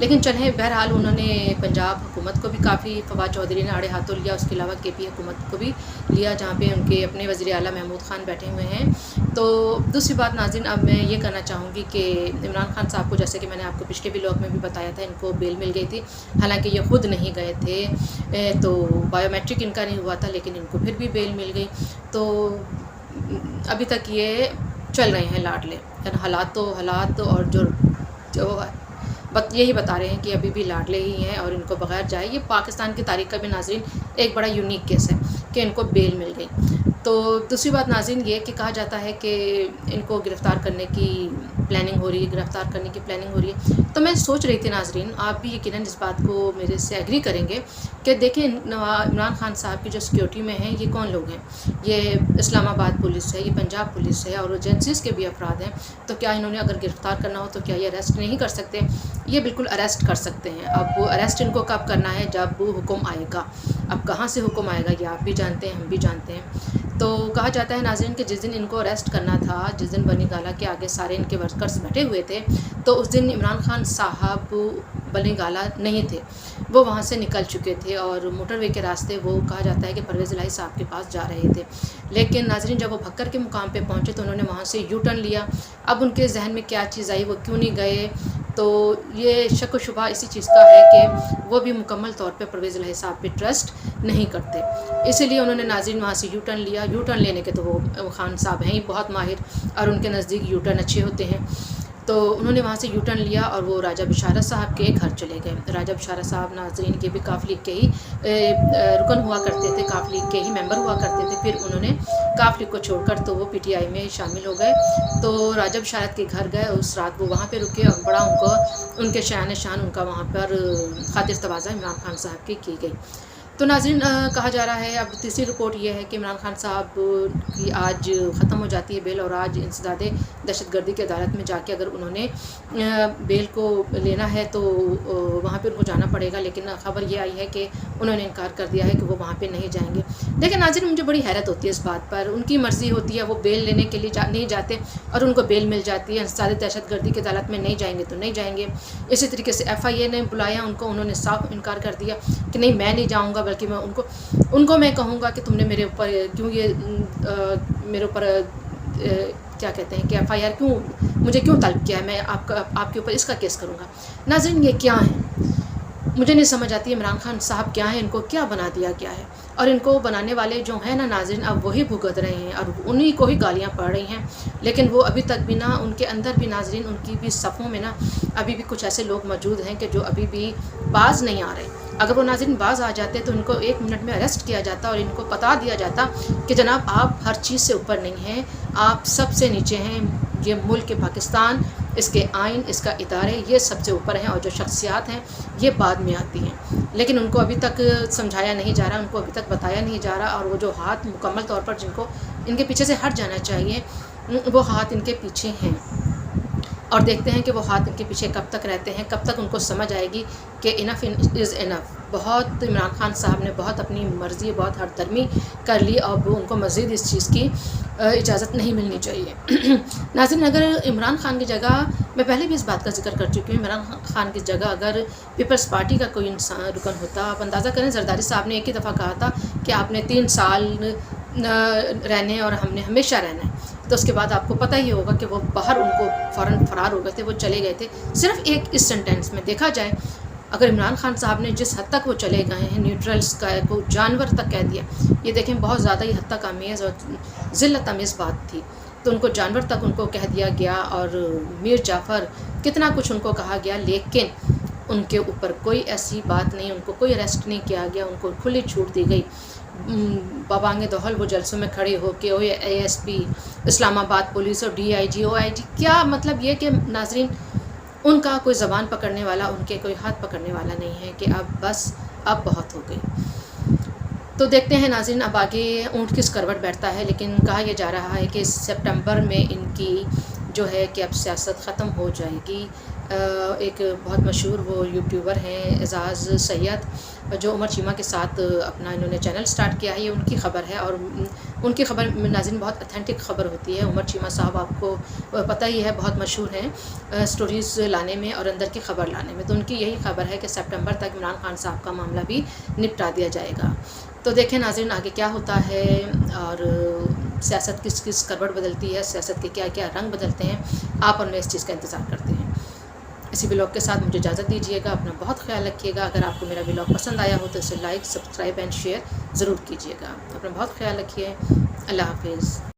لیکن چلیں بہرحال انہوں نے پنجاب حکومت کو بھی کافی فواد چودھری نے آڑے ہاتھوں لیا، اس کے علاوہ کے پی حکومت کو بھی لیا جہاں پہ ان کے اپنے وزیر اعلیٰ محمود خان بیٹھے ہوئے ہیں۔ تو دوسری بات ناظرین اب میں یہ کرنا چاہوں گی کہ عمران خان صاحب کو، جیسے کہ میں نے آپ کو پچھلے ولاگ میں بھی بتایا تھا، ان کو بیل مل گئی تھی، حالانکہ یہ خود نہیں گئے تھے، تو بایو میٹرک ان کا نہیں ہوا تھا، لیکن ان کو پھر بھی بیل مل گئی۔ تو ابھی تک یہ چل رہے ہیں لاڈلے، حالات اور جو یہی بتا رہے ہیں کہ ابھی بھی لاڈلے ہی ہیں اور ان کو بغیر جائے، یہ پاکستان کی تاریخ کا بھی ناظرین ایک بڑا یونیک کیس ہے کہ ان کو بیل مل گئی۔ تو دوسری بات ناظرین یہ کہ کہا جاتا ہے کہ ان کو گرفتار کرنے کی پلاننگ ہو رہی ہے، تو میں سوچ رہی تھی ناظرین، آپ بھی یقیناً اس بات کو میرے سے ایگری کریں گے کہ دیکھیں عمران خان صاحب کی جو سیکیورٹی میں ہیں یہ کون لوگ ہیں؟ یہ اسلام آباد پولیس ہے، یہ پنجاب پولیس ہے اور ایجنسیز کے بھی افراد ہیں۔ تو کیا انہوں نے اگر گرفتار کرنا ہو تو کیا یہ اریسٹ نہیں کر سکتے؟ یہ بالکل اریسٹ کر سکتے ہیں۔ اب اریسٹ ان کو کب کرنا ہے؟ جب وہ حکم آئے گا۔ اب کہاں سے حکم آئے گا یہ آپ بھی جانتے ہیں، ہم بھی جانتے ہیں۔ تو کہا جاتا ہے ناظرین کہ جس دن ان کو اریسٹ کرنا تھا، جس دن بنی گالہ کے آگے سارے ان کے ورکرز بیٹھے ہوئے تھے، تو اس دن عمران خان صاحب بنی گالہ نہیں تھے، وہ وہاں سے نکل چکے تھے اور موٹر وے کے راستے وہ کہا جاتا ہے کہ پرویز الہی صاحب کے پاس جا رہے تھے۔ لیکن ناظرین جب وہ بھکر کے مقام پہ پہنچے تو انہوں نے وہاں سے یو ٹرن لیا۔ اب ان کے ذہن میں کیا چیز آئی، وہ کیوں نہیں گئے؟ تو یہ شک و شبہ اسی چیز کا ہے کہ وہ بھی مکمل طور پہ پرویز الہی صاحب پہ ٹرسٹ نہیں کرتے، اسی لیے انہوں نے ناظرین وہاں سے یو ٹرن لیا۔ یو ٹرن لینے کے تو وہ خان صاحب ہیں ہی بہت ماہر اور ان کے نزدیک یو ٹرن اچھے ہوتے ہیں۔ تو انہوں نے وہاں سے یو ٹرن لیا اور وہ راجہ بشارت صاحب کے گھر چلے گئے۔ راجہ بشارت صاحب ناظرین کے بھی کاف لیگ کے ہی رکن ہوا کرتے تھے، کاف لیگ کے ہی ممبر ہوا کرتے تھے، پھر انہوں نے کاف لیگ کو چھوڑ کر تو وہ پی ٹی آئی میں شامل ہو گئے۔ تو راجہ بشارت کے گھر گئے، اس رات وہ وہاں پہ رکے اور بڑا ان کے شان ان کا وہاں پر خاطر تواضع عمران خان صاحب کی گئی۔ تو ناظرین کہا جا رہا ہے، اب تیسری رپورٹ یہ ہے کہ عمران خان صاحب کی آج ختم ہو جاتی ہے بیل، اور آج انسداد دہشت گردی کی عدالت میں جا کے اگر انہوں نے بیل کو لینا ہے تو وہاں پہ ان کو جانا پڑے گا، لیکن خبر یہ آئی ہے کہ انہوں نے انکار کر دیا ہے کہ وہ وہاں پہ نہیں جائیں گے۔ لیکن ناظرین مجھے بڑی حیرت ہوتی ہے اس بات پر، ان کی مرضی ہوتی ہے، وہ بیل لینے کے لیے نہیں جاتے اور ان کو بیل مل جاتی ہے۔ انسداد دہشت گردی کی عدالت میں نہیں جائیں گے تو نہیں جائیں گے۔ اسی طریقے سے ایف آئی اے نے بلایا ان کو، انہوں نے صاف انکار کر دیا کہ نہیں میں نہیں جاؤں گا، بلکہ میں ان کو میں کہوں گا کہ تم نے میرے اوپر کیوں میرے اوپر کیا کہتے ہیں کہ ایف آئی آر مجھے کیوں طلب کیا ہے، میں آپ کے اوپر اس کا کیس کروں گا۔ ناظرین یہ کیا ہے؟ مجھے نہیں سمجھ آتی عمران خان صاحب کیا ہیں، ان کو کیا بنا دیا گیا ہے، اور ان کو بنانے والے جو ہیں نا ناظرین اب وہی بھگت رہے ہیں اور انہی کو ہی گالیاں پڑ رہی ہیں۔ لیکن وہ ابھی تک بھی نا، ان کے اندر بھی ناظرین، ان کی بھی صفوں میں نا ابھی بھی کچھ ایسے لوگ موجود ہیں کہ جو ابھی بھی باز نہیں آ رہے۔ اگر وہ ناظرین باز آ جاتے تو ان کو 1 منٹ میں اریسٹ کیا جاتا اور ان کو بتا دیا جاتا کہ جناب آپ ہر چیز سے اوپر نہیں ہیں، آپ سب سے نیچے ہیں، یہ ملک پاکستان، اس کے آئین، اس کا ادارے، یہ سب سے اوپر ہیں اور جو شخصیات ہیں یہ بعد میں آتی ہیں۔ لیکن ان کو ابھی تک سمجھایا نہیں جا رہا، ان کو ابھی تک بتایا نہیں جا رہا، اور وہ جو ہاتھ مکمل طور پر جن کو ان کے پیچھے سے ہٹ جانا چاہیے وہ ہاتھ ان کے پیچھے ہیں، اور دیکھتے ہیں کہ وہ ہاتھ ان کے پیچھے کب تک رہتے ہیں، کب تک ان کو سمجھ آئے گی کہ انف از انف۔ بہت عمران خان صاحب نے بہت اپنی مرضی، بہت ہر درمی کر لی، اور ان کو مزید اس چیز کی اجازت نہیں ملنی چاہیے۔ ناظرین اگر عمران خان کی جگہ، میں پہلے بھی اس بات کا ذکر کر چکی ہوں، عمران خان کی جگہ اگر پیپلز پارٹی کا کوئی انسان رکن ہوتا، آپ اندازہ کریں زرداری صاحب نے ایک ہی دفعہ کہا تھا کہ آپ نے 3 سال رہنے اور ہم نے ہمیشہ رہنا ہے، تو اس کے بعد آپ کو پتہ ہی ہوگا کہ وہ باہر ان کو فوراً فرار ہو گئے تھے، وہ چلے گئے تھے۔ صرف ایک اس سینٹینس میں دیکھا جائے، اگر عمران خان صاحب نے جس حد تک وہ چلے گئے ہیں، نیوٹرلز کو جانور تک کہہ دیا، یہ دیکھیں بہت زیادہ ہی حد تک آمیز اور ذلت آمیز بات تھی، تو ان کو جانور تک ان کو کہہ دیا گیا، اور میر جعفر کتنا کچھ ان کو کہا گیا، لیکن ان کے اوپر کوئی ایسی بات نہیں، ان کو کوئی اریسٹ نہیں کیا گیا، ان کو کھلی چھوٹ دی گئی۔ بابانگ دہل وہ جلسوں میں کھڑے ہو کے اے ایس پی اسلام آباد پولیس اور ڈی آئی جی او آئی جی، کیا مطلب یہ کہ ناظرین ان کا کوئی زبان پکڑنے والا، ان کے کوئی ہاتھ پکڑنے والا نہیں ہے کہ اب بس اب بہت ہو گئی۔ تو دیکھتے ہیں ناظرین اب آگے اونٹ کس کروٹ بیٹھتا ہے، لیکن کہا یہ جا رہا ہے کہ سپٹمبر میں ان کی جو ہے کہ اب سیاست ختم ہو جائے گی۔ ایک بہت مشہور وہ یوٹیوبر ہیں اعزاز سید، جو عمر چیمہ کے ساتھ اپنا انہوں نے چینل سٹارٹ کیا ہے، یہ ان کی خبر ہے، اور ان کی خبر ناظرین بہت اتھینٹک خبر ہوتی ہے. عمر چیمہ صاحب آپ کو پتہ ہی ہے بہت مشہور ہیں سٹوریز لانے میں اور اندر کی خبر لانے میں. تو ان کی یہی خبر ہے کہ سپٹمبر تک عمران خان صاحب کا معاملہ بھی نپٹا دیا جائے گا. تو دیکھیں ناظرین آگے کیا ہوتا ہے اور سیاست کس کس کروٹ بدلتی ہے، سیاست کے کیا کیا رنگ بدلتے ہیں. آپ اور میں اس چیز کا انتظار کرتے ہیں. اسی ولاگ کے ساتھ مجھے اجازت دیجیے گا. اپنا بہت خیال رکھیے گا. اگر آپ کو میرا ولاگ پسند آیا ہو تو اسے لائک، سبسکرائب اینڈ شیئر ضرور کیجیے گا. اپنا بہت خیال رکھیے. اللہ حافظ.